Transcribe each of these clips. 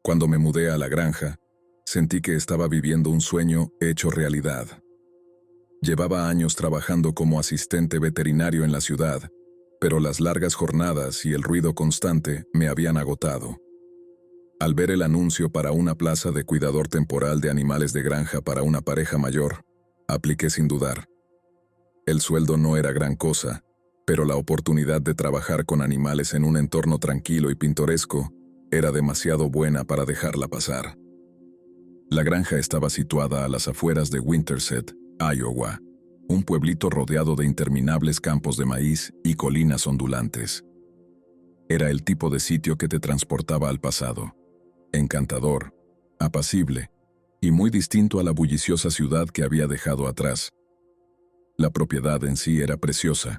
Cuando me mudé a la granja, sentí que estaba viviendo un sueño hecho realidad. Llevaba años trabajando como asistente veterinario en la ciudad, pero las largas jornadas y el ruido constante me habían agotado. Al ver el anuncio para una plaza de cuidador temporal de animales de granja para una pareja mayor, apliqué sin dudar. El sueldo no era gran cosa, pero la oportunidad de trabajar con animales en un entorno tranquilo y pintoresco era demasiado buena para dejarla pasar. La granja estaba situada a las afueras de Winterset, Iowa, un pueblito rodeado de interminables campos de maíz y colinas ondulantes. Era el tipo de sitio que te transportaba al pasado. Encantador, apacible y muy distinto a la bulliciosa ciudad que había dejado atrás. La propiedad en sí era preciosa.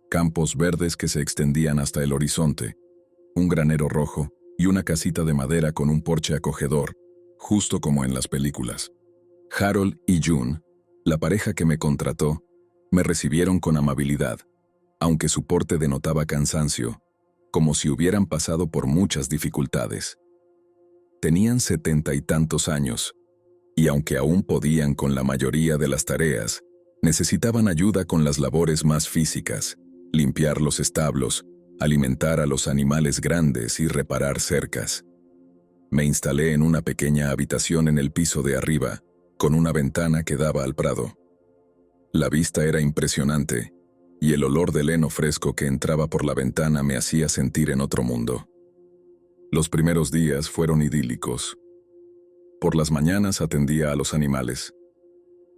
Campos verdes que se extendían hasta el horizonte, un granero rojo y una casita de madera con un porche acogedor, justo como en las películas. Harold y June, la pareja que me contrató, me recibieron con amabilidad, aunque su porte denotaba cansancio, como si hubieran pasado por muchas dificultades. Tenían 70 y tantos años, y aunque aún podían con la mayoría de las tareas, necesitaban ayuda con las labores más físicas, limpiar los establos, alimentar a los animales grandes y reparar cercas. Me instalé en una pequeña habitación en el piso de arriba, con una ventana que daba al prado. La vista era impresionante, y el olor del heno fresco que entraba por la ventana me hacía sentir en otro mundo. Los primeros días fueron idílicos. Por las mañanas atendía a los animales.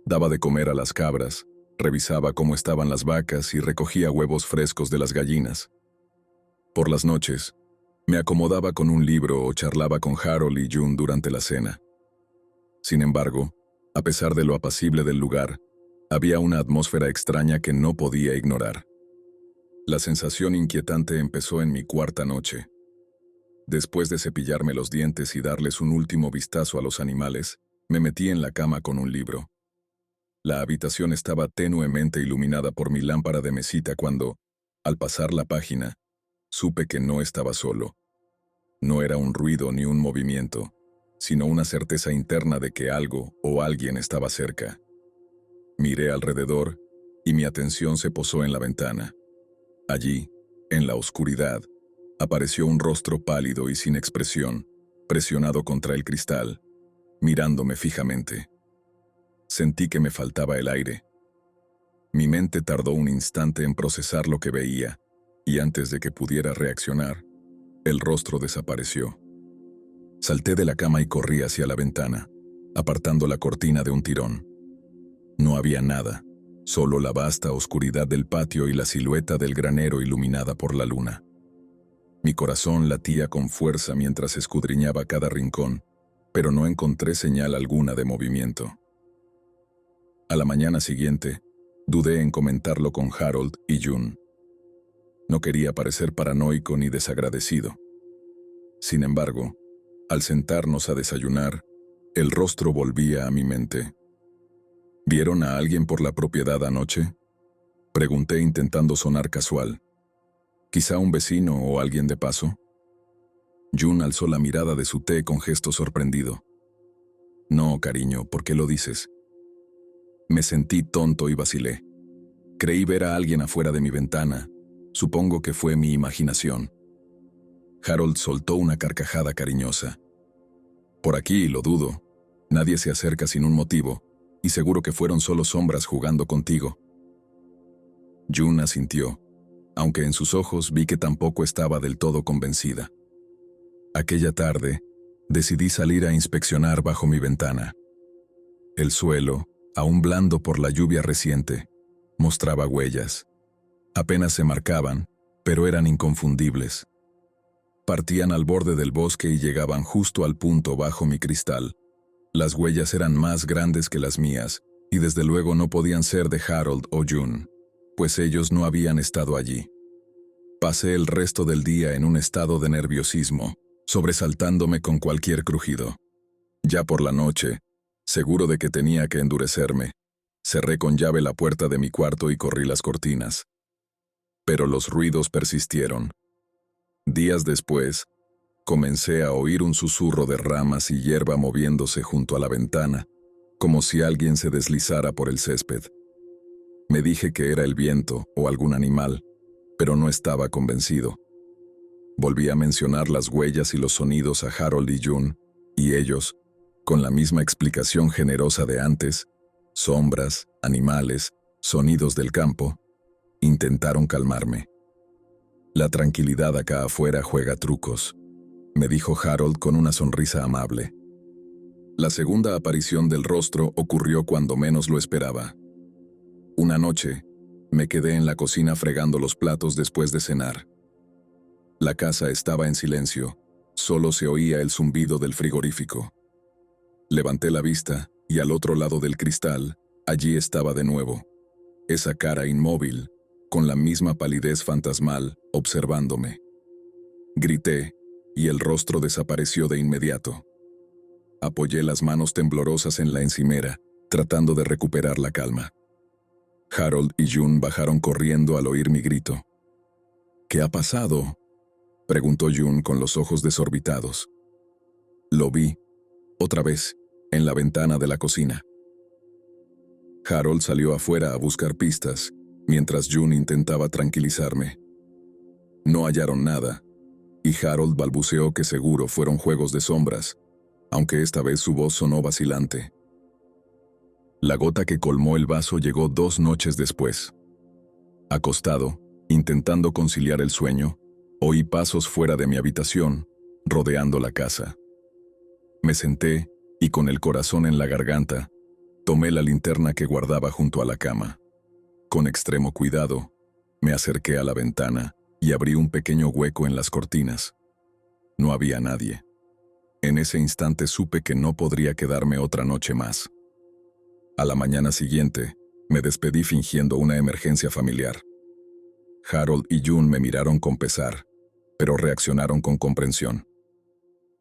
Daba de comer a las cabras, revisaba cómo estaban las vacas y recogía huevos frescos de las gallinas. Por las noches, me acomodaba con un libro o charlaba con Harold y June durante la cena. Sin embargo, a pesar de lo apacible del lugar, había una atmósfera extraña que no podía ignorar. La sensación inquietante empezó en mi cuarta noche. Después de cepillarme los dientes y darles un último vistazo a los animales, me metí en la cama con un libro. La habitación estaba tenuemente iluminada por mi lámpara de mesita cuando, al pasar la página, supe que no estaba solo. No era un ruido ni un movimiento, sino una certeza interna de que algo o alguien estaba cerca. Miré alrededor y mi atención se posó en la ventana. Allí, en la oscuridad, apareció un rostro pálido y sin expresión, presionado contra el cristal, mirándome fijamente. Sentí que me faltaba el aire. Mi mente tardó un instante en procesar lo que veía, y antes de que pudiera reaccionar, el rostro desapareció. Salté de la cama y corrí hacia la ventana, apartando la cortina de un tirón. No había nada, solo la vasta oscuridad del patio y la silueta del granero iluminada por la luna. Mi corazón latía con fuerza mientras escudriñaba cada rincón, pero no encontré señal alguna de movimiento. A la mañana siguiente, dudé en comentarlo con Harold y June. No quería parecer paranoico ni desagradecido. Sin embargo, al sentarnos a desayunar, el rostro volvía a mi mente. ¿Vieron a alguien por la propiedad anoche?, pregunté intentando sonar casual. ¿Quizá un vecino o alguien de paso? June alzó la mirada de su té con gesto sorprendido. No, cariño, ¿por qué lo dices? Me sentí tonto y vacilé. Creí ver a alguien afuera de mi ventana. Supongo que fue mi imaginación. Harold soltó una carcajada cariñosa. Por aquí, lo dudo. Nadie se acerca sin un motivo, y seguro que fueron solo sombras jugando contigo. June asintió, aunque en sus ojos vi que tampoco estaba del todo convencida. Aquella tarde, decidí salir a inspeccionar bajo mi ventana. El suelo, aún blando por la lluvia reciente, mostraba huellas. Apenas se marcaban, pero eran inconfundibles. Partían al borde del bosque y llegaban justo al punto bajo mi cristal. Las huellas eran más grandes que las mías, y desde luego no podían ser de Harold o June, pues ellos no habían estado allí. Pasé el resto del día en un estado de nerviosismo, sobresaltándome con cualquier crujido. Ya por la noche, seguro de que tenía que endurecerme, cerré con llave la puerta de mi cuarto y corrí las cortinas. Pero los ruidos persistieron. Días después, Comencé a oír un susurro de ramas y hierba moviéndose junto a la ventana, como si alguien se deslizara por el césped. Me dije que era el viento o algún animal, pero no estaba convencido. Volví a mencionar las huellas y los sonidos a Harold y June, y ellos, con la misma explicación generosa de antes, sombras, animales, sonidos del campo, intentaron calmarme. La tranquilidad acá afuera juega trucos, me dijo Harold con una sonrisa amable. La segunda aparición del rostro ocurrió cuando menos lo esperaba. Una noche, me quedé en la cocina fregando los platos después de cenar. La casa estaba en silencio, solo se oía el zumbido del frigorífico. Levanté la vista y al otro lado del cristal, allí estaba de nuevo, esa cara inmóvil, con la misma palidez fantasmal, observándome. Grité, y el rostro desapareció de inmediato. Apoyé las manos temblorosas en la encimera, tratando de recuperar la calma. Harold y June bajaron corriendo al oír mi grito. «¿Qué ha pasado?», preguntó June con los ojos desorbitados. Lo vi, otra vez, en la ventana de la cocina. Harold salió afuera a buscar pistas, mientras June intentaba tranquilizarme. No hallaron nada, y Harold balbuceó que seguro fueron juegos de sombras, aunque esta vez su voz sonó vacilante. La gota que colmó el vaso llegó 2 noches después. Acostado, intentando conciliar el sueño, oí pasos fuera de mi habitación, rodeando la casa. Me senté, y con el corazón en la garganta, tomé la linterna que guardaba junto a la cama. Con extremo cuidado, me acerqué a la ventana y abrí un pequeño hueco en las cortinas. No había nadie. En ese instante supe que no podría quedarme otra noche más. A la mañana siguiente, me despedí fingiendo una emergencia familiar. Harold y June me miraron con pesar, pero reaccionaron con comprensión.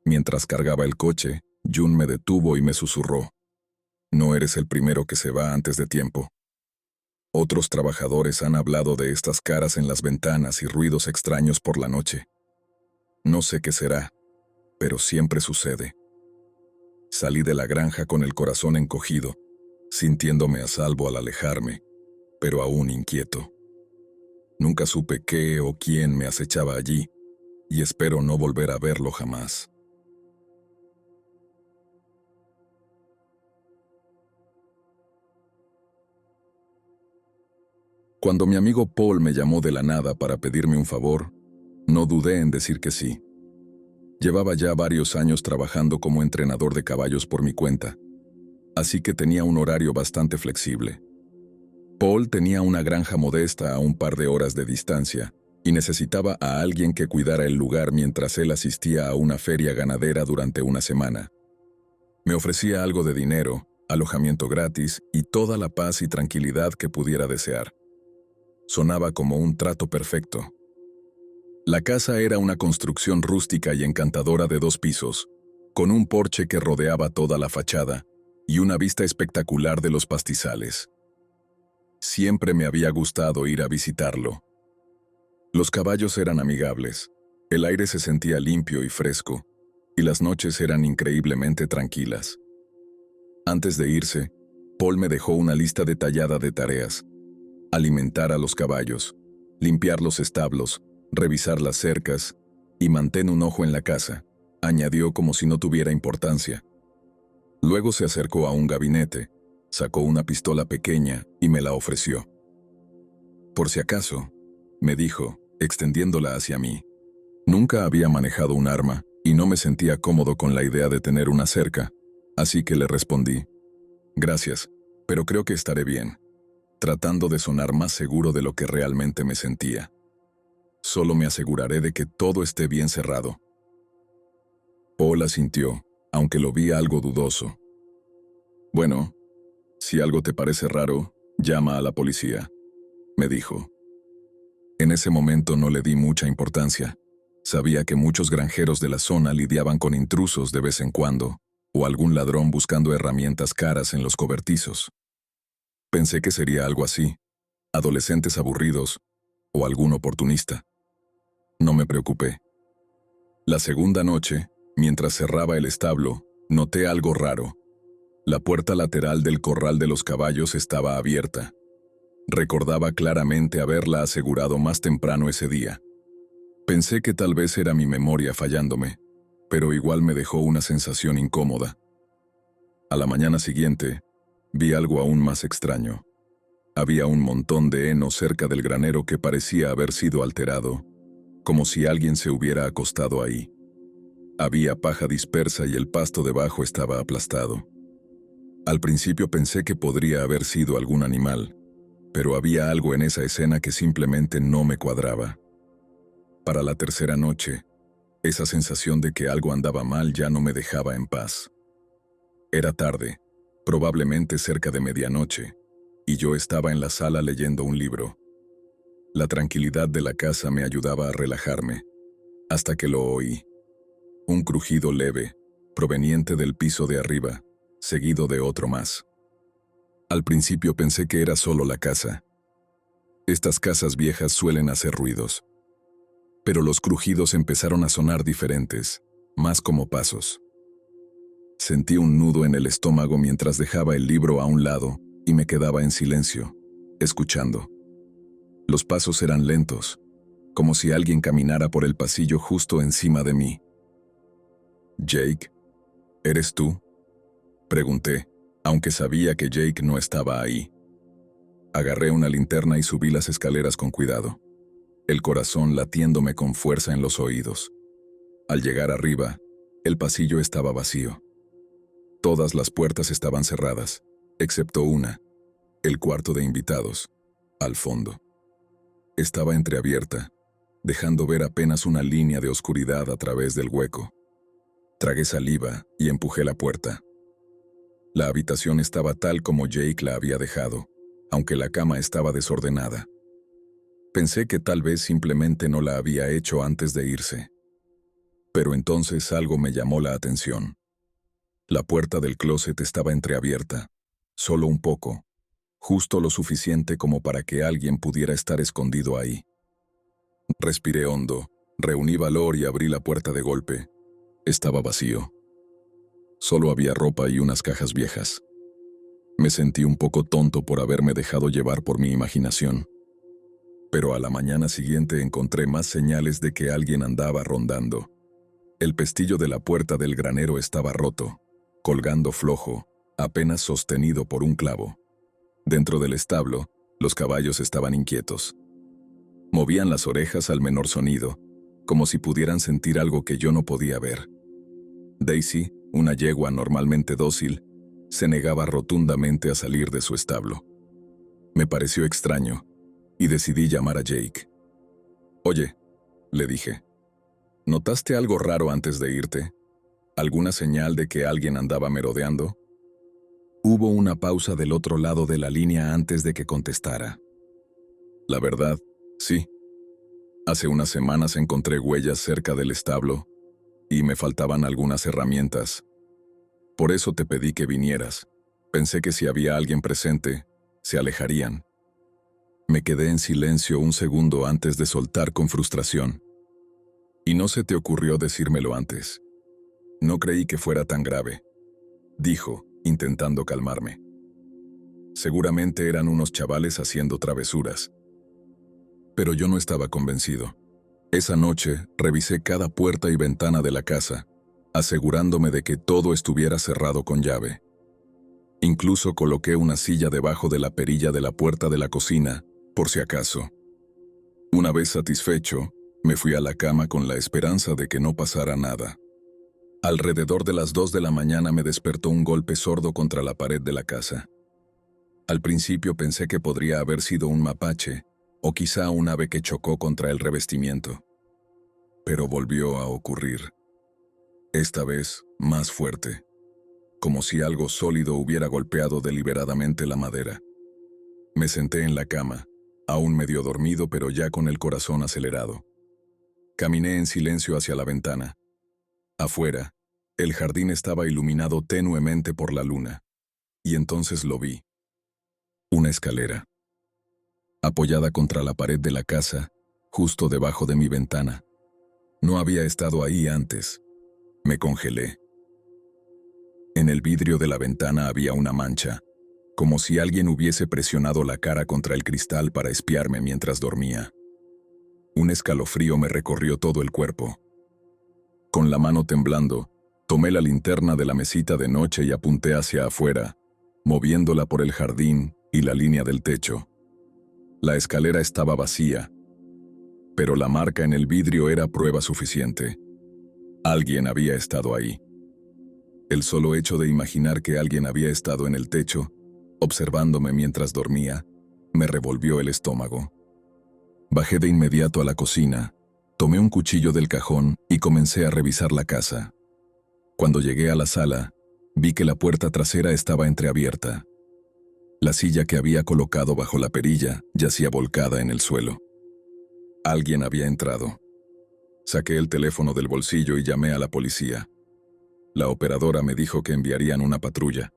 Mientras cargaba el coche, June me detuvo y me susurró: «No eres el primero que se va antes de tiempo. Otros trabajadores han hablado de estas caras en las ventanas y ruidos extraños por la noche. No sé qué será, pero siempre sucede». Salí de la granja con el corazón encogido, sintiéndome a salvo al alejarme, pero aún inquieto. Nunca supe qué o quién me acechaba allí, y espero no volver a verlo jamás. Cuando mi amigo Paul me llamó de la nada para pedirme un favor, no dudé en decir que sí. Llevaba ya varios años trabajando como entrenador de caballos por mi cuenta, así que tenía un horario bastante flexible. Paul tenía una granja modesta a un par de horas de distancia y necesitaba a alguien que cuidara el lugar mientras él asistía a una feria ganadera durante una semana. Me ofrecía algo de dinero, alojamiento gratis y toda la paz y tranquilidad que pudiera desear. Sonaba como un trato perfecto. La casa era una construcción rústica y encantadora de 2 pisos, con un porche que rodeaba toda la fachada y una vista espectacular de los pastizales. Siempre me había gustado ir a visitarlo. Los caballos eran amigables, el aire se sentía limpio y fresco, y las noches eran increíblemente tranquilas. Antes de irse, Paul me dejó una lista detallada de tareas: alimentar a los caballos, limpiar los establos, revisar las cercas y mantén un ojo en la casa, añadió como si no tuviera importancia. Luego se acercó a un gabinete, sacó una pistola pequeña y me la ofreció. «Por si acaso», me dijo, extendiéndola hacia mí. Nunca había manejado un arma y no me sentía cómodo con la idea de tener una cerca, así que le respondí: «Gracias, pero creo que estaré bien», tratando de sonar más seguro de lo que realmente me sentía. «Solo me aseguraré de que todo esté bien cerrado». Paul asintió, aunque lo vi algo dudoso. «Bueno, si algo te parece raro, llama a la policía», me dijo. En ese momento no le di mucha importancia. Sabía que muchos granjeros de la zona lidiaban con intrusos de vez en cuando, o algún ladrón buscando herramientas caras en los cobertizos. Pensé que sería algo así, adolescentes aburridos, o algún oportunista. No me preocupé. La segunda noche, mientras cerraba el establo, noté algo raro. La puerta lateral del corral de los caballos estaba abierta. Recordaba claramente haberla asegurado más temprano ese día. Pensé que tal vez era mi memoria fallándome, pero igual me dejó una sensación incómoda. A la mañana siguiente, vi algo aún más extraño. Había un montón de heno cerca del granero que parecía haber sido alterado, como si alguien se hubiera acostado ahí. Había paja dispersa y el pasto debajo estaba aplastado. Al principio pensé que podría haber sido algún animal, pero había algo en esa escena que simplemente no me cuadraba. Para la tercera noche, esa sensación de que algo andaba mal ya no me dejaba en paz. Era tarde, probablemente cerca de medianoche, y yo estaba en la sala leyendo un libro. La tranquilidad de la casa me ayudaba a relajarme, hasta que lo oí. Un crujido leve, proveniente del piso de arriba, seguido de otro más. Al principio pensé que era solo la casa. Estas casas viejas suelen hacer ruidos. Pero los crujidos empezaron a sonar diferentes, más como pasos. Sentí un nudo en el estómago mientras dejaba el libro a un lado y me quedaba en silencio, escuchando. Los pasos eran lentos, como si alguien caminara por el pasillo justo encima de mí. «Jake, ¿eres tú?», pregunté, aunque sabía que Jake no estaba ahí. Agarré una linterna y subí las escaleras con cuidado, el corazón latiéndome con fuerza en los oídos. Al llegar arriba, el pasillo estaba vacío. Todas las puertas estaban cerradas, excepto una, el cuarto de invitados, al fondo. Estaba entreabierta, dejando ver apenas una línea de oscuridad a través del hueco. Tragué saliva y empujé la puerta. La habitación estaba tal como Jake la había dejado, aunque la cama estaba desordenada. Pensé que tal vez simplemente no la había hecho antes de irse. Pero entonces algo me llamó la atención. La puerta del closet estaba entreabierta, solo un poco, justo lo suficiente como para que alguien pudiera estar escondido ahí. Respiré hondo, reuní valor y abrí la puerta de golpe. Estaba vacío. Solo había ropa y unas cajas viejas. Me sentí un poco tonto por haberme dejado llevar por mi imaginación. Pero a la mañana siguiente encontré más señales de que alguien andaba rondando. El pestillo de la puerta del granero estaba roto, colgando flojo, apenas sostenido por un clavo. Dentro del establo, los caballos estaban inquietos. Movían las orejas al menor sonido, como si pudieran sentir algo que yo no podía ver. Daisy, una yegua normalmente dócil, se negaba rotundamente a salir de su establo. Me pareció extraño, y decidí llamar a Jake. «Oye», le dije, «¿notaste algo raro antes de irte? ¿Alguna señal de que alguien andaba merodeando?» Hubo una pausa del otro lado de la línea antes de que contestara. «La verdad, sí. Hace unas semanas encontré huellas cerca del establo, y me faltaban algunas herramientas. Por eso te pedí que vinieras. Pensé que si había alguien presente, se alejarían». Me quedé en silencio un segundo antes de soltar con frustración. «¿Y no se te ocurrió decírmelo antes? No creí que fuera tan grave», dijo, intentando calmarme. Seguramente eran unos chavales haciendo travesuras. Pero yo no estaba convencido. Esa noche revisé cada puerta y ventana de la casa, asegurándome de que todo estuviera cerrado con llave. Incluso coloqué una silla debajo de la perilla de la puerta de la cocina, por si acaso. Una vez satisfecho, me fui a la cama con la esperanza de que no pasara nada. Alrededor de las 2 de la mañana me despertó un golpe sordo contra la pared de la casa. Al principio pensé que podría haber sido un mapache, o quizá un ave que chocó contra el revestimiento. Pero volvió a ocurrir. Esta vez, más fuerte, como si algo sólido hubiera golpeado deliberadamente la madera. Me senté en la cama, aún medio dormido pero ya con el corazón acelerado. Caminé en silencio hacia la ventana. Afuera, el jardín estaba iluminado tenuemente por la luna, y entonces lo vi. Una escalera. Apoyada contra la pared de la casa, justo debajo de mi ventana. No había estado ahí antes. Me congelé. En el vidrio de la ventana había una mancha, como si alguien hubiese presionado la cara contra el cristal para espiarme mientras dormía. Un escalofrío me recorrió todo el cuerpo. Con la mano temblando, tomé la linterna de la mesita de noche y apunté hacia afuera, moviéndola por el jardín y la línea del techo. La escalera estaba vacía, pero la marca en el vidrio era prueba suficiente. Alguien había estado ahí. El solo hecho de imaginar que alguien había estado en el techo, observándome mientras dormía, me revolvió el estómago. Bajé de inmediato a la cocina, tomé un cuchillo del cajón y comencé a revisar la casa. Cuando llegué a la sala, vi que la puerta trasera estaba entreabierta. La silla que había colocado bajo la perilla yacía volcada en el suelo. Alguien había entrado. Saqué el teléfono del bolsillo y llamé a la policía. La operadora me dijo que enviarían una patrulla,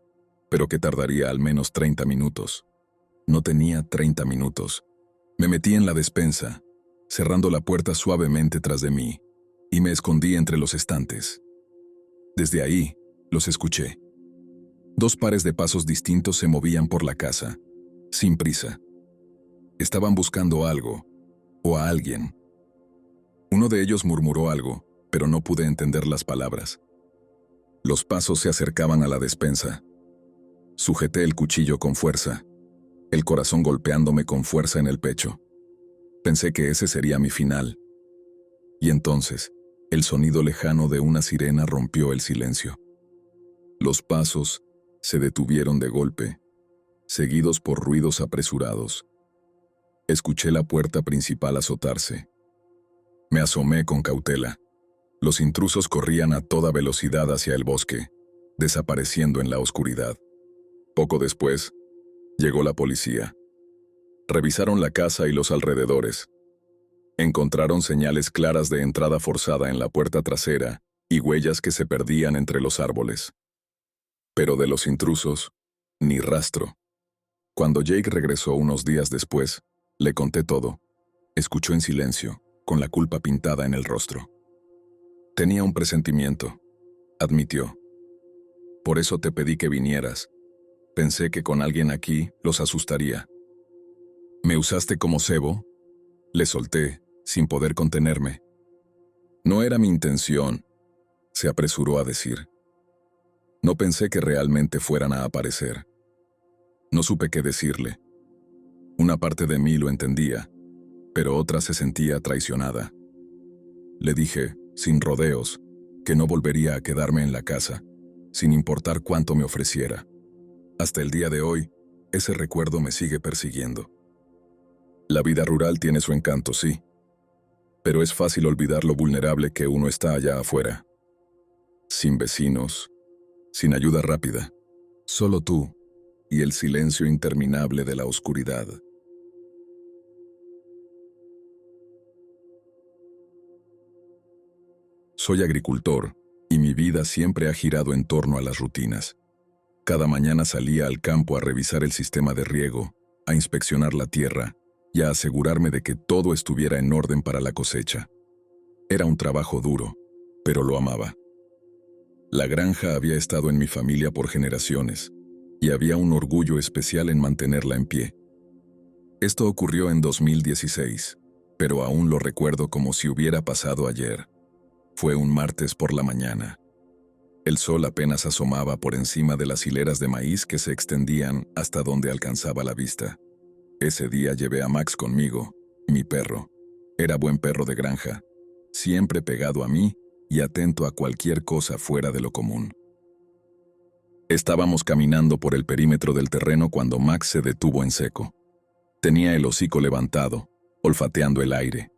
pero que tardaría al menos 30 minutos. No tenía 30 minutos. Me metí en la despensa, cerrando la puerta suavemente tras de mí, y me escondí entre los estantes. Desde ahí, los escuché. 2 pares de pasos distintos se movían por la casa, sin prisa. Estaban buscando algo, o a alguien. Uno de ellos murmuró algo, pero no pude entender las palabras. Los pasos se acercaban a la despensa. Sujeté el cuchillo con fuerza, el corazón golpeándome con fuerza en el pecho. Pensé que ese sería mi final. Y entonces, el sonido lejano de una sirena rompió el silencio. Los pasos se detuvieron de golpe, seguidos por ruidos apresurados. Escuché la puerta principal azotarse. Me asomé con cautela. Los intrusos corrían a toda velocidad hacia el bosque, desapareciendo en la oscuridad. Poco después, llegó la policía. Revisaron la casa y los alrededores. Encontraron señales claras de entrada forzada en la puerta trasera y huellas que se perdían entre los árboles. Pero de los intrusos, ni rastro. Cuando Jake regresó unos días después, le conté todo. Escuchó en silencio, con la culpa pintada en el rostro. Tenía un presentimiento, admitió. Por eso te pedí que vinieras. Pensé que con alguien aquí los asustaría. ¿Me usaste como cebo? Le solté, sin poder contenerme. No era mi intención, se apresuró a decir. No pensé que realmente fueran a aparecer. No supe qué decirle. Una parte de mí lo entendía, pero otra se sentía traicionada. Le dije, sin rodeos, que no volvería a quedarme en la casa, sin importar cuánto me ofreciera. Hasta el día de hoy, ese recuerdo me sigue persiguiendo. La vida rural tiene su encanto, sí, pero es fácil olvidar lo vulnerable que uno está allá afuera. Sin vecinos, sin ayuda rápida, solo tú y el silencio interminable de la oscuridad. Soy agricultor, y mi vida siempre ha girado en torno a las rutinas. Cada mañana salía al campo a revisar el sistema de riego, a inspeccionar la tierra y a asegurarme de que todo estuviera en orden para la cosecha. Era un trabajo duro, pero lo amaba. La granja había estado en mi familia por generaciones, y había un orgullo especial en mantenerla en pie. Esto ocurrió en 2016, pero aún lo recuerdo como si hubiera pasado ayer. Fue un martes por la mañana. El sol apenas asomaba por encima de las hileras de maíz que se extendían hasta donde alcanzaba la vista. Ese día llevé a Max conmigo, mi perro. Era buen perro de granja, siempre pegado a mí y atento a cualquier cosa fuera de lo común. Estábamos caminando por el perímetro del terreno cuando Max se detuvo en seco. Tenía el hocico levantado, olfateando el aire,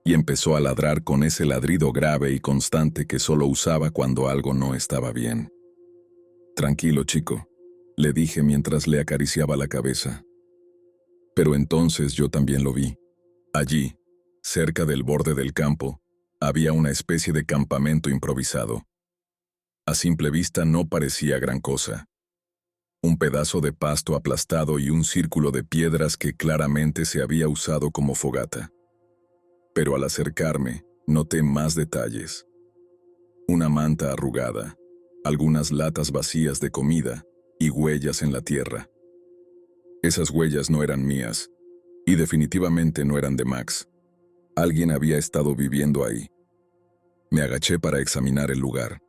y empezó a ladrar con ese ladrido grave y constante que solo usaba cuando algo no estaba bien. «Tranquilo, chico», le dije mientras le acariciaba la cabeza. Pero entonces yo también lo vi. Allí, cerca del borde del campo, había una especie de campamento improvisado. A simple vista no parecía gran cosa. Un pedazo de pasto aplastado y un círculo de piedras que claramente se había usado como fogata. Pero al acercarme, Noté más detalles. Una manta arrugada, algunas latas vacías de comida y huellas en la tierra. Esas huellas no eran mías, y definitivamente no eran de Max. Alguien había estado viviendo ahí. Me agaché para examinar el lugar.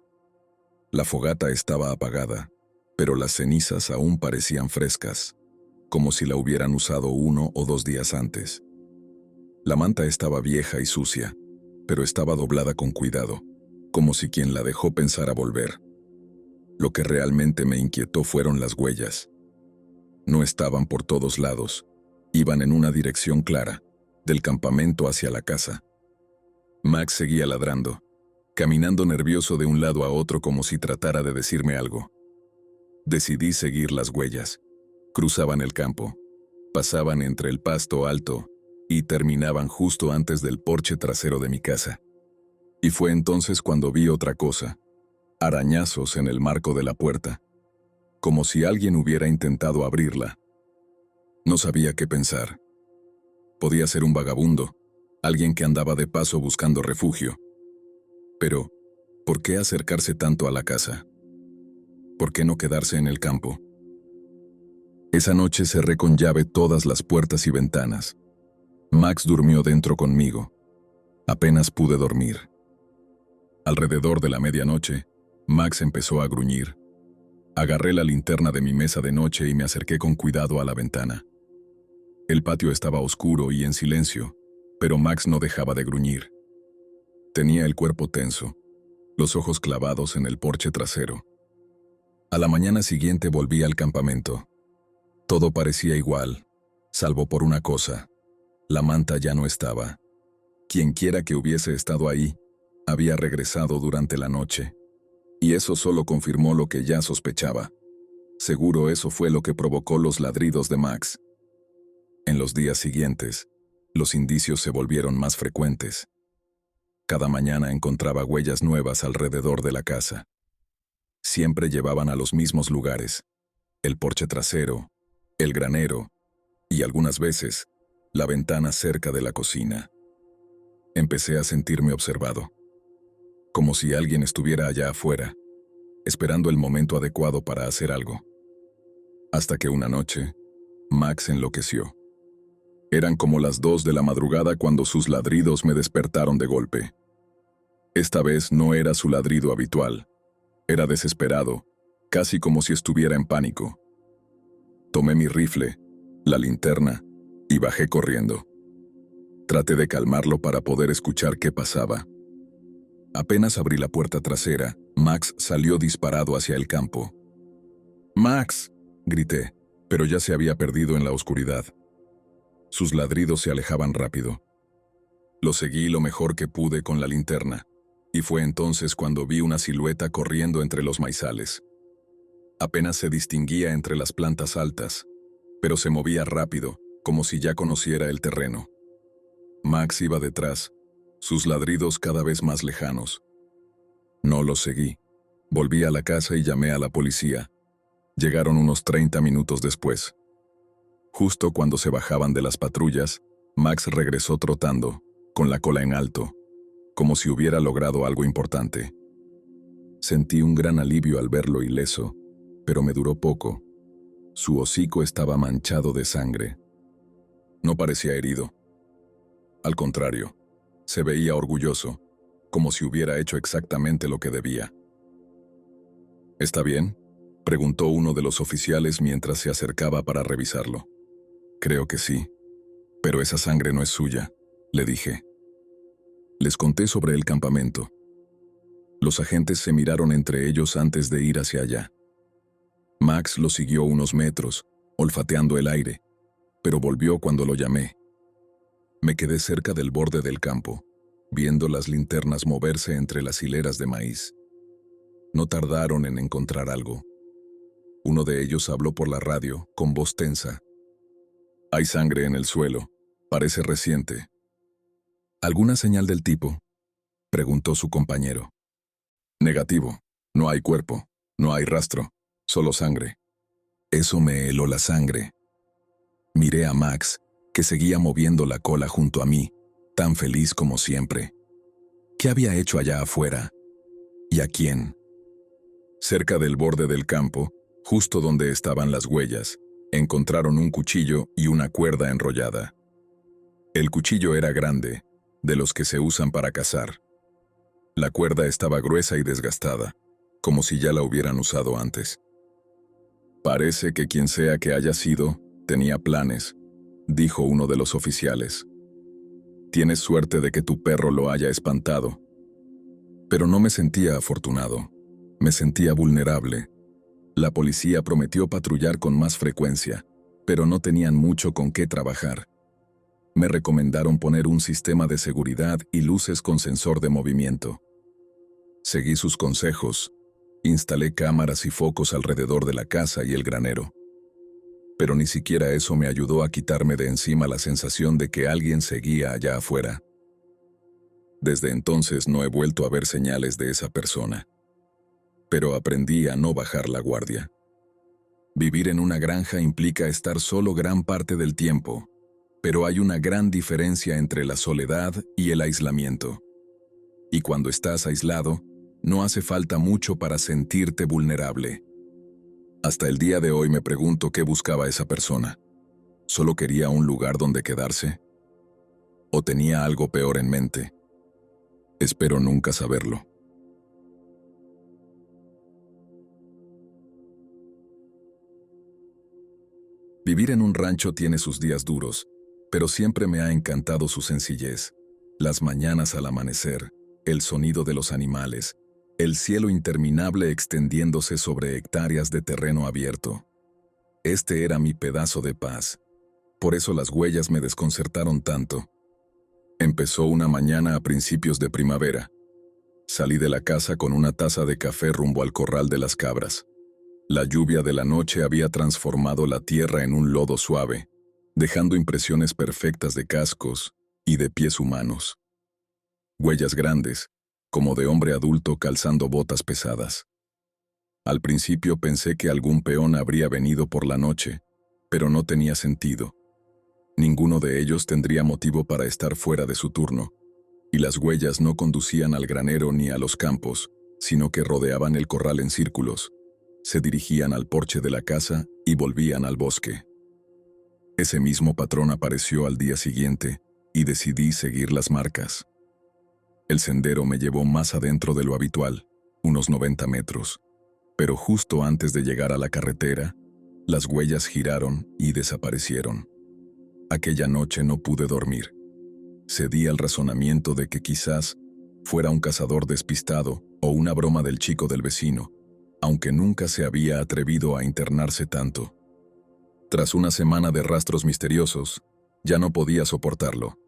La fogata estaba apagada, pero las cenizas aún parecían frescas, como si la hubieran usado 1 o 2 días antes. La manta estaba vieja y sucia, pero estaba doblada con cuidado, como si quien la dejó pensara volver. Lo que realmente me inquietó fueron las huellas. No estaban por todos lados, iban en una dirección clara, del campamento hacia la casa. Max seguía ladrando, caminando nervioso de un lado a otro como si tratara de decirme algo. Decidí seguir las huellas. Cruzaban el campo, pasaban entre el pasto alto y terminaban justo antes del porche trasero de mi casa. Y fue entonces cuando vi otra cosa, arañazos en el marco de la puerta, como si alguien hubiera intentado abrirla. No sabía qué pensar. Podía ser un vagabundo, alguien que andaba de paso buscando refugio. Pero, ¿por qué acercarse tanto a la casa? ¿Por qué no quedarse en el campo? Esa noche cerré con llave todas las puertas y ventanas. Max durmió dentro conmigo. Apenas pude dormir. Alrededor de la medianoche, Max empezó a gruñir. Agarré la linterna de mi mesa de noche y me acerqué con cuidado a la ventana. El patio estaba oscuro y en silencio, pero Max no dejaba de gruñir. Tenía el cuerpo tenso, los ojos clavados en el porche trasero. A la mañana siguiente volví al campamento. Todo parecía igual, salvo por una cosa. La manta ya no estaba. Quienquiera que hubiese estado ahí, había regresado durante la noche. Y eso solo confirmó lo que ya sospechaba. Seguro eso fue lo que provocó los ladridos de Max. En los días siguientes, los indicios se volvieron más frecuentes. Cada mañana encontraba huellas nuevas alrededor de la casa. Siempre llevaban a los mismos lugares: el porche trasero, el granero y algunas veces, la ventana cerca de la cocina. Empecé a sentirme observado, como si alguien estuviera allá afuera, esperando el momento adecuado para hacer algo. Hasta que una noche, Max enloqueció. Eran como las 2 de la madrugada cuando sus ladridos me despertaron de golpe. Esta vez no era su ladrido habitual. Era desesperado, casi como si estuviera en pánico. Tomé mi rifle, la linterna, y bajé corriendo. Traté de calmarlo para poder escuchar qué pasaba. Apenas abrí la puerta trasera, Max salió disparado hacia el campo. «¡Max!», grité, pero ya se había perdido en la oscuridad. Sus ladridos se alejaban rápido. Lo seguí lo mejor que pude con la linterna, y fue entonces cuando vi una silueta corriendo entre los maizales. Apenas se distinguía entre las plantas altas, pero se movía rápido, como si ya conociera el terreno. Max iba detrás, sus ladridos cada vez más lejanos. No los seguí. Volví a la casa y llamé a la policía. Llegaron unos 30 minutos después. Justo cuando se bajaban de las patrullas, Max regresó trotando, con la cola en alto, como si hubiera logrado algo importante. Sentí un gran alivio al verlo ileso, pero me duró poco. Su hocico estaba manchado de sangre. No parecía herido. Al contrario, se veía orgulloso, como si hubiera hecho exactamente lo que debía. «¿Está bien?», preguntó uno de los oficiales mientras se acercaba para revisarlo. «Creo que sí, pero esa sangre no es suya», le dije. Les conté sobre el campamento. Los agentes se miraron entre ellos antes de ir hacia allá. Max lo siguió unos metros, olfateando el aire, pero volvió cuando lo llamé. Me quedé cerca del borde del campo, viendo las linternas moverse entre las hileras de maíz. No tardaron en encontrar algo. Uno de ellos habló por la radio, con voz tensa. «Hay sangre en el suelo. Parece reciente». «¿Alguna señal del tipo?», preguntó su compañero. «Negativo. No hay cuerpo. No hay rastro. Solo sangre». Eso me heló la sangre. Miré a Max, que seguía moviendo la cola junto a mí, tan feliz como siempre. ¿Qué había hecho allá afuera? ¿Y a quién? Cerca del borde del campo, justo donde estaban las huellas, encontraron un cuchillo y una cuerda enrollada. El cuchillo era grande, de los que se usan para cazar. La cuerda estaba gruesa y desgastada, como si ya la hubieran usado antes. Parece que quien sea que haya sido, tenía planes, dijo uno de los oficiales. Tienes suerte de que tu perro lo haya espantado. Pero no me sentía afortunado, me sentía vulnerable. La policía prometió patrullar con más frecuencia, pero no tenían mucho con qué trabajar. Me recomendaron poner un sistema de seguridad y luces con sensor de movimiento. Seguí sus consejos, instalé cámaras y focos alrededor de la casa y el granero. Pero ni siquiera eso me ayudó a quitarme de encima la sensación de que alguien seguía allá afuera. Desde entonces no he vuelto a ver señales de esa persona. Pero aprendí a no bajar la guardia. Vivir en una granja implica estar solo gran parte del tiempo, pero hay una gran diferencia entre la soledad y el aislamiento. Y cuando estás aislado, no hace falta mucho para sentirte vulnerable. Hasta el día de hoy me pregunto qué buscaba esa persona. ¿Solo quería un lugar donde quedarse? ¿O tenía algo peor en mente? Espero nunca saberlo. Vivir en un rancho tiene sus días duros, pero siempre me ha encantado su sencillez. Las mañanas al amanecer, el sonido de los animales, el cielo interminable extendiéndose sobre hectáreas de terreno abierto. Este era mi pedazo de paz. Por eso las huellas me desconcertaron tanto. Empezó una mañana a principios de primavera. Salí de la casa con una taza de café rumbo al corral de las cabras. La lluvia de la noche había transformado la tierra en un lodo suave, dejando impresiones perfectas de cascos y de pies humanos. Huellas grandes, como de hombre adulto calzando botas pesadas. Al principio pensé que algún peón habría venido por la noche, pero no tenía sentido. Ninguno de ellos tendría motivo para estar fuera de su turno, y las huellas no conducían al granero ni a los campos, sino que rodeaban el corral en círculos. Se dirigían al porche de la casa y volvían al bosque. Ese mismo patrón apareció al día siguiente y decidí seguir las marcas. El sendero me llevó más adentro de lo habitual, unos 90 metros, pero justo antes de llegar a la carretera, las huellas giraron y desaparecieron. Aquella noche no pude dormir. Cedí al razonamiento de que quizás fuera un cazador despistado o una broma del chico del vecino, aunque nunca se había atrevido a internarse tanto. Tras una semana de rastros misteriosos, ya no podía soportarlo.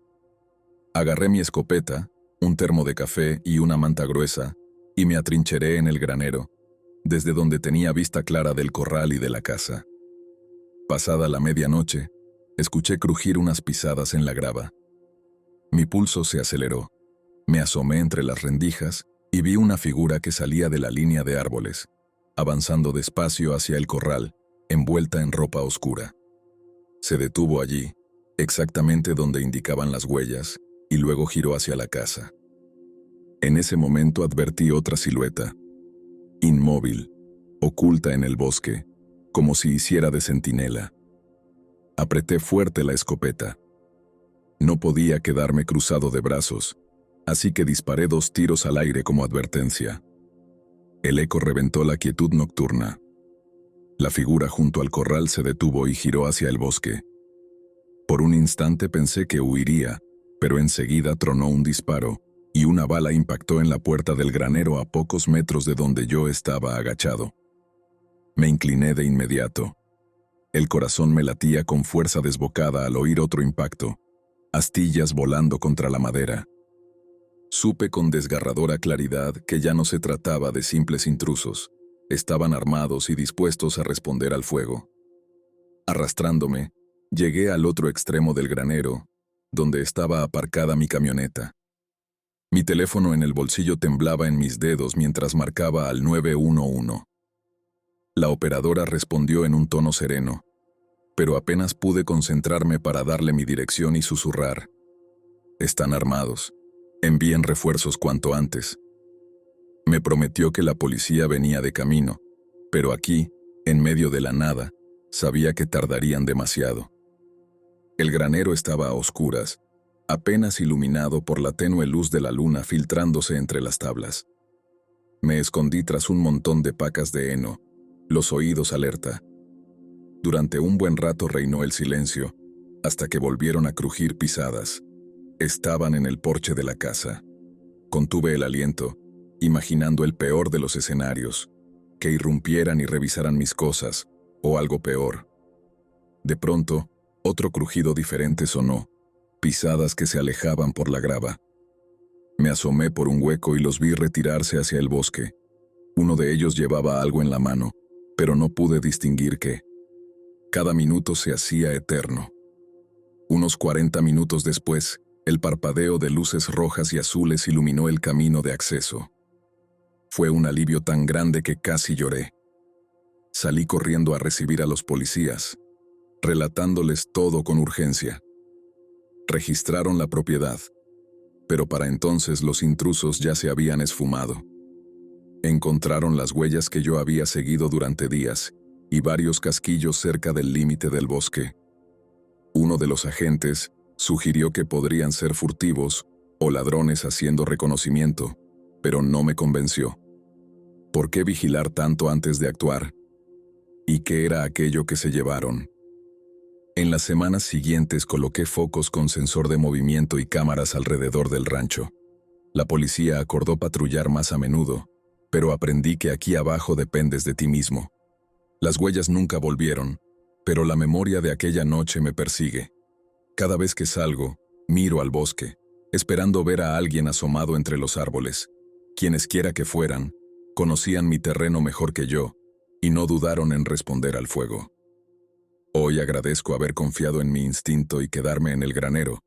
Agarré mi escopeta, un termo de café y una manta gruesa, y me atrincheré en el granero, desde donde tenía vista clara del corral y de la casa. Pasada la medianoche, escuché crujir unas pisadas en la grava. Mi pulso se aceleró. Me asomé entre las rendijas y vi una figura que salía de la línea de árboles, avanzando despacio hacia el corral, envuelta en ropa oscura. Se detuvo allí, exactamente donde indicaban las huellas, y luego giró hacia la casa. En ese momento advertí otra silueta, inmóvil, oculta en el bosque, como si hiciera de centinela. Apreté fuerte la escopeta. No podía quedarme cruzado de brazos, así que disparé 2 tiros al aire como advertencia. El eco reventó la quietud nocturna. La figura junto al corral se detuvo y giró hacia el bosque. Por un instante pensé que huiría, pero enseguida tronó un disparo, y una bala impactó en la puerta del granero a pocos metros de donde yo estaba agachado. Me incliné de inmediato. El corazón me latía con fuerza desbocada al oír otro impacto, astillas volando contra la madera. Supe con desgarradora claridad que ya no se trataba de simples intrusos. Estaban armados y dispuestos a responder al fuego. Arrastrándome, llegué al otro extremo del granero, donde estaba aparcada mi camioneta. Mi teléfono en el bolsillo temblaba en mis dedos mientras marcaba al 911. La operadora respondió en un tono sereno, pero apenas pude concentrarme para darle mi dirección y susurrar. Están armados. Envíen refuerzos cuanto antes. Me prometió que la policía venía de camino, pero aquí, en medio de la nada, sabía que tardarían demasiado. El granero estaba a oscuras, apenas iluminado por la tenue luz de la luna filtrándose entre las tablas. Me escondí tras un montón de pacas de heno, los oídos alerta. Durante un buen rato reinó el silencio, hasta que volvieron a crujir pisadas. Estaban en el porche de la casa. Contuve el aliento, imaginando el peor de los escenarios, que irrumpieran y revisaran mis cosas, o algo peor. De pronto, otro crujido diferente sonó, pisadas que se alejaban por la grava. Me asomé por un hueco y los vi retirarse hacia el bosque. Uno de ellos llevaba algo en la mano, pero no pude distinguir qué. Cada minuto se hacía eterno. Unos 40 minutos después, el parpadeo de luces rojas y azules iluminó el camino de acceso. Fue un alivio tan grande que casi lloré. Salí corriendo a recibir a los policías, relatándoles todo con urgencia. Registraron la propiedad, pero para entonces los intrusos ya se habían esfumado. Encontraron las huellas que yo había seguido durante días y varios casquillos cerca del límite del bosque. Uno de los agentes sugirió que podrían ser furtivos o ladrones haciendo reconocimiento, pero no me convenció. ¿Por qué vigilar tanto antes de actuar? ¿Y qué era aquello que se llevaron? En las semanas siguientes coloqué focos con sensor de movimiento y cámaras alrededor del rancho. La policía acordó patrullar más a menudo, pero aprendí que aquí abajo dependes de ti mismo. Las huellas nunca volvieron, pero la memoria de aquella noche me persigue. Cada vez que salgo, miro al bosque, esperando ver a alguien asomado entre los árboles. Quienes quiera que fueran, conocían mi terreno mejor que yo, y no dudaron en responder al fuego. Hoy agradezco haber confiado en mi instinto y quedarme en el granero,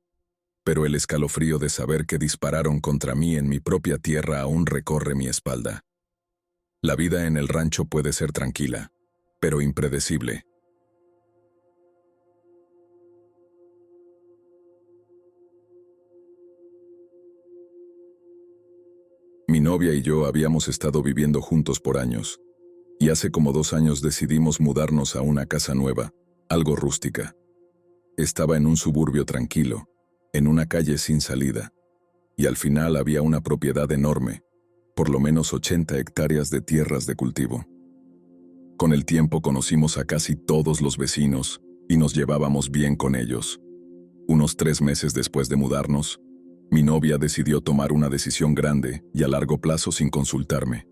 pero el escalofrío de saber que dispararon contra mí en mi propia tierra aún recorre mi espalda. La vida en el rancho puede ser tranquila, pero impredecible. Mi novia y yo habíamos estado viviendo juntos por años, y hace como 2 años decidimos mudarnos a una casa nueva, algo rústica. Estaba en un suburbio tranquilo, en una calle sin salida, y al final había una propiedad enorme, por lo menos 80 hectáreas de tierras de cultivo. Con el tiempo conocimos a casi todos los vecinos y nos llevábamos bien con ellos. Unos 3 meses después de mudarnos, mi novia decidió tomar una decisión grande y a largo plazo sin consultarme.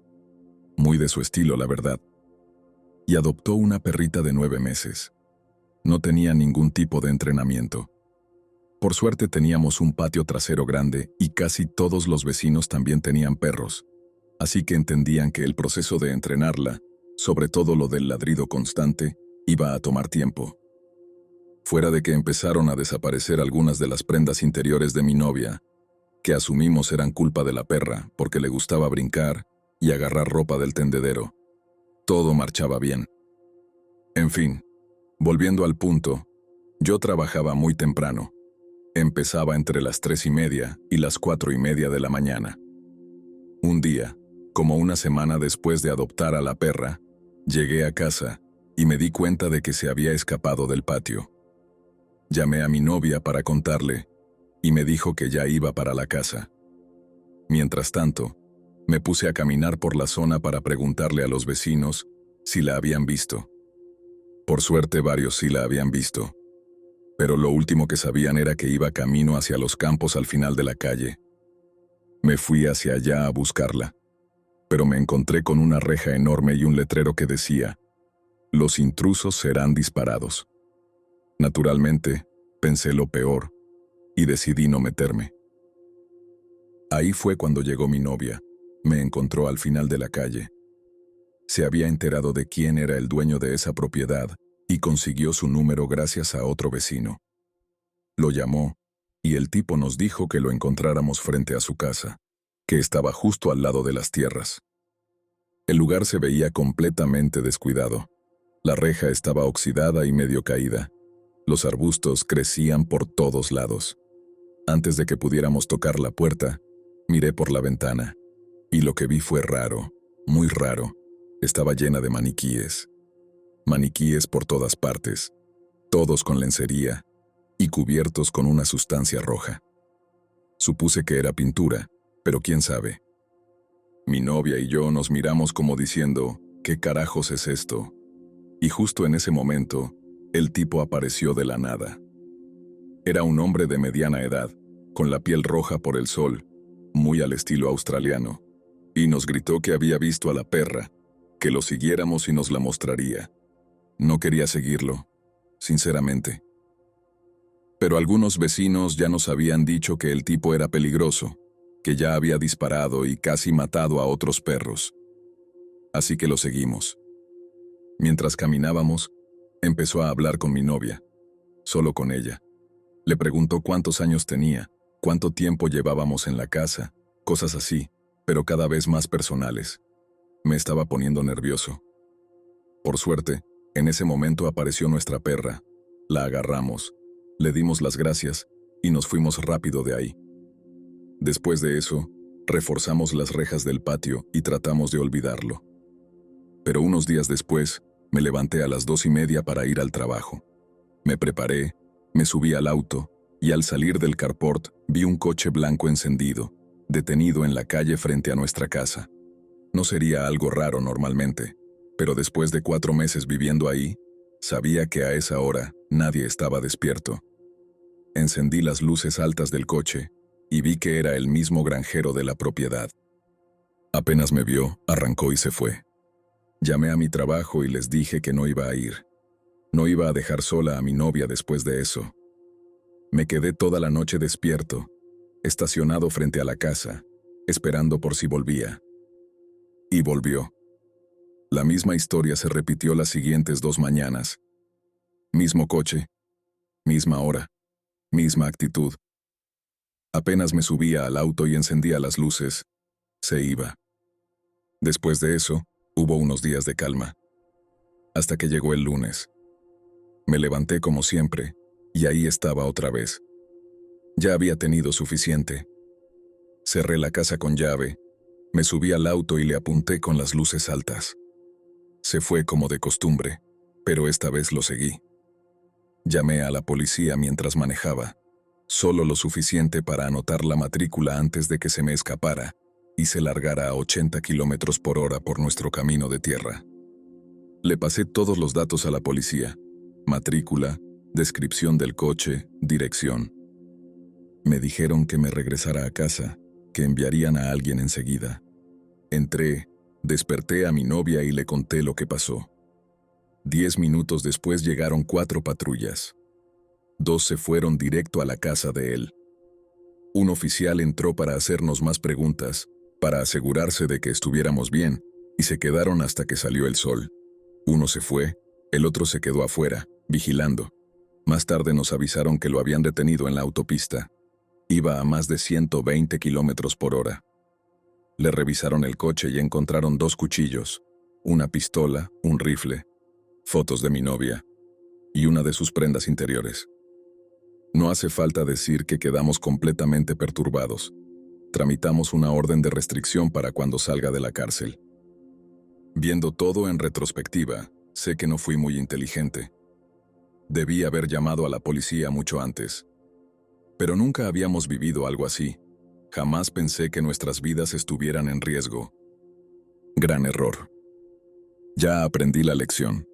Muy de su estilo, la verdad. Y adoptó una perrita de 9 meses. No tenía ningún tipo de entrenamiento. Por suerte teníamos un patio trasero grande y casi todos los vecinos también tenían perros, así que entendían que el proceso de entrenarla, sobre todo lo del ladrido constante, iba a tomar tiempo. Fuera de que empezaron a desaparecer algunas de las prendas interiores de mi novia, que asumimos eran culpa de la perra porque le gustaba brincar y agarrar ropa del tendedero. Todo marchaba bien. En fin, volviendo al punto, yo trabajaba muy temprano. Empezaba entre las 3:30 y las 4:30 de la mañana. Un día, como una semana después de adoptar a la perra, llegué a casa y me di cuenta de que se había escapado del patio. Llamé a mi novia para contarle y me dijo que ya iba para la casa. Mientras tanto, me puse a caminar por la zona para preguntarle a los vecinos si la habían visto. Por suerte varios sí la habían visto, pero lo último que sabían era que iba camino hacia los campos al final de la calle. Me fui hacia allá a buscarla, pero me encontré con una reja enorme y un letrero que decía: "Los intrusos serán disparados". Naturalmente, pensé lo peor y decidí no meterme. Ahí fue cuando llegó mi novia. Me encontró al final de la calle. Se había enterado de quién era el dueño de esa propiedad y consiguió su número gracias a otro vecino. Lo llamó y el tipo nos dijo que lo encontráramos frente a su casa, que estaba justo al lado de las tierras. El lugar se veía completamente descuidado. La reja estaba oxidada y medio caída. Los arbustos crecían por todos lados. Antes de que pudiéramos tocar la puerta, Miré por la ventana, y lo que vi fue raro, muy raro. Estaba llena de maniquíes. Maniquíes por todas partes, todos con lencería y cubiertos con una sustancia roja. Supuse que era pintura, pero quién sabe. Mi novia y yo nos miramos como diciendo, ¿qué carajos es esto? Y justo en ese momento, el tipo apareció de la nada. Era un hombre de mediana edad, con la piel roja por el sol, muy al estilo australiano, y nos gritó que había visto a la perra, que lo siguiéramos y nos la mostraría. No quería seguirlo, sinceramente. Pero algunos vecinos ya nos habían dicho que el tipo era peligroso, que ya había disparado y casi matado a otros perros. Así que lo seguimos. Mientras caminábamos, empezó a hablar con mi novia, solo con ella. Le preguntó cuántos años tenía, cuánto tiempo llevábamos en la casa, cosas así, pero cada vez más personales. Me estaba poniendo nervioso. Por suerte, en ese momento apareció nuestra perra. La agarramos, le dimos las gracias y nos fuimos rápido de ahí. Después de eso, reforzamos las rejas del patio y tratamos de olvidarlo. Pero unos días después, me levanté a las 2:30 para ir al trabajo. Me preparé, me subí al auto y al salir del carport vi un coche blanco encendido, detenido en la calle frente a nuestra casa. No sería algo raro normalmente, pero después de 4 meses viviendo ahí, sabía que a esa hora nadie estaba despierto. Encendí las luces altas del coche y vi que era el mismo granjero de la propiedad. Apenas me vio, arrancó y se fue. Llamé a mi trabajo y les dije que no iba a ir. No iba a dejar sola a mi novia después de eso. Me quedé toda la noche despierto, estacionado frente a la casa, esperando por si volvía. Y volvió. La misma historia se repitió las siguientes 2 mañanas. Mismo coche, misma hora, misma actitud. Apenas me subía al auto y encendía las luces, se iba. Después de eso, hubo unos días de calma. Hasta que llegó el lunes. Me levanté como siempre, y ahí estaba otra vez. Ya había tenido suficiente. Cerré la casa con llave, me subí al auto y le apunté con las luces altas. Se fue como de costumbre, pero esta vez lo seguí. Llamé a la policía mientras manejaba, solo lo suficiente para anotar la matrícula antes de que se me escapara y se largara a 80 km/h por nuestro camino de tierra. Le pasé todos los datos a la policía: matrícula, descripción del coche, dirección. Me dijeron que me regresara a casa, que enviarían a alguien enseguida. Entré, desperté a mi novia y le conté lo que pasó. 10 minutos después llegaron 4 patrullas. 2 se fueron directo a la casa de él. Un oficial entró para hacernos más preguntas, para asegurarse de que estuviéramos bien, y se quedaron hasta que salió el sol. Uno se fue, el otro se quedó afuera, vigilando. Más tarde nos avisaron que lo habían detenido en la autopista. Iba a más de 120 km/h. Le revisaron el coche y encontraron 2 cuchillos, una pistola, un rifle, fotos de mi novia y una de sus prendas interiores. No hace falta decir que quedamos completamente perturbados. Tramitamos una orden de restricción para cuando salga de la cárcel. Viendo todo en retrospectiva, sé que no fui muy inteligente. Debí haber llamado a la policía mucho antes. Pero nunca habíamos vivido algo así. Jamás pensé que nuestras vidas estuvieran en riesgo. Gran error. Ya aprendí la lección.